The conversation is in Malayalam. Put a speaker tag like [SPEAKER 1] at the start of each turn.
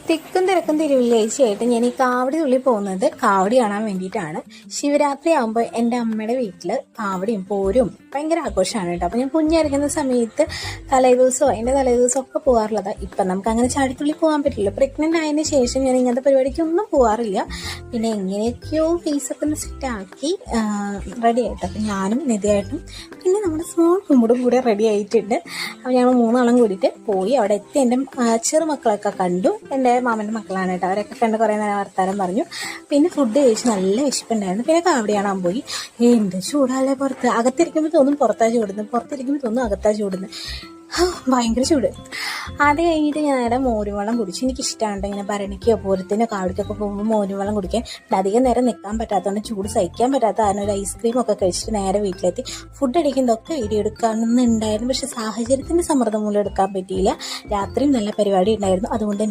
[SPEAKER 1] തിക്കും തിരക്കും തിരുവല്ലേച്ചയായിട്ട് ഞാൻ ഈ കാവടി തുള്ളി പോകുന്നത് കാവടി കാണാൻ വേണ്ടിയിട്ടാണ്. ശിവരാത്രി ആകുമ്പോൾ എൻ്റെ അമ്മയുടെ വീട്ടിൽ കാവടിയും പോരും ഭയങ്കര ആഘോഷമാണ് കേട്ടോ. അപ്പോൾ ഞാൻ കുഞ്ഞായിരിക്കുന്ന സമയത്ത് അതിൻ്റെ തലേദിവസം ഒക്കെ പോകാറുള്ളതാണ്. ഇപ്പം നമുക്ക് അങ്ങനെ ചാടിത്തുള്ളി പോകാൻ പറ്റില്ല. പ്രഗ്നൻ്റ് ആയതിന് ശേഷം ഞാൻ ഇങ്ങനത്തെ പരിപാടിക്കൊന്നും പോകാറില്ല. പിന്നെ എങ്ങനെയൊക്കെയോ ഫേസൊക്കെ ഒന്ന് സെറ്റാക്കി റെഡി ആയിട്ട് അപ്പം ഞാനും നിധിയായിട്ടും പിന്നെ നമ്മുടെ സ്മോൾ കുമ്പുടും കൂടെ റെഡി ആയിട്ടുണ്ട്. അപ്പോൾ ഞങ്ങൾ മൂന്നാളും കൂടിയിട്ട് പോയി. അവിടെ എത്തി എൻ്റെ ചെറുമക്കളൊക്കെ കണ്ടു. എൻ്റെ മാമൻ്റെ മക്കളാണ് കേട്ടോ. അവരൊക്കെ കണ്ട് കുറേ നേരം വർത്താനം പറഞ്ഞു. പിന്നെ ഫുഡ് കഴിച്ച് നല്ല വിശപ്പുണ്ടായിരുന്നു. പിന്നെ കാവടി കാണാൻ പോയി. എന്ത് ചൂടല്ലേ പുറത്ത്. അകത്തിരിക്കുമ്പോൾ തോന്നും പുറത്താ ചൂടുന്നു, പുറത്തിരിക്കുമ്പോൾ തോന്നും അകത്താ ചൂടുന്നു. ഭയങ്കര ചൂട്. അത് കഴിഞ്ഞിട്ട് ഞാൻ നേരെ മോരുവെള്ളം കുടിച്ചു. എനിക്കിഷ്ടമാണ് ഇങ്ങനെ ഭരണിക്കോ പൂരത്തിനോ കാവടിക്കൊക്കെ പോകുമ്പോൾ മോരുവെള്ളം കുടിക്കാൻ. അധികം നേരം നിൽക്കാൻ പറ്റാത്തതുകൊണ്ട് ചൂട് സഹിക്കാൻ പറ്റാത്ത കാരണം ഒരു ഐസ്ക്രീമൊക്കെ കഴിച്ചിട്ട് നേരെ വീട്ടിലെത്തി. ഫുഡ് അടിക്കുന്നതൊക്കെ വീഡിയോ എടുക്കാമെന്നുണ്ടായിരുന്നു. പക്ഷെ സാഹചര്യത്തിൻ്റെ സമ്മർദ്ദം മൂലം എടുക്കാൻ പറ്റിയില്ല. രാത്രിയും നല്ല പരിപാടി ഉണ്ടായിരുന്നു. അതുകൊണ്ട്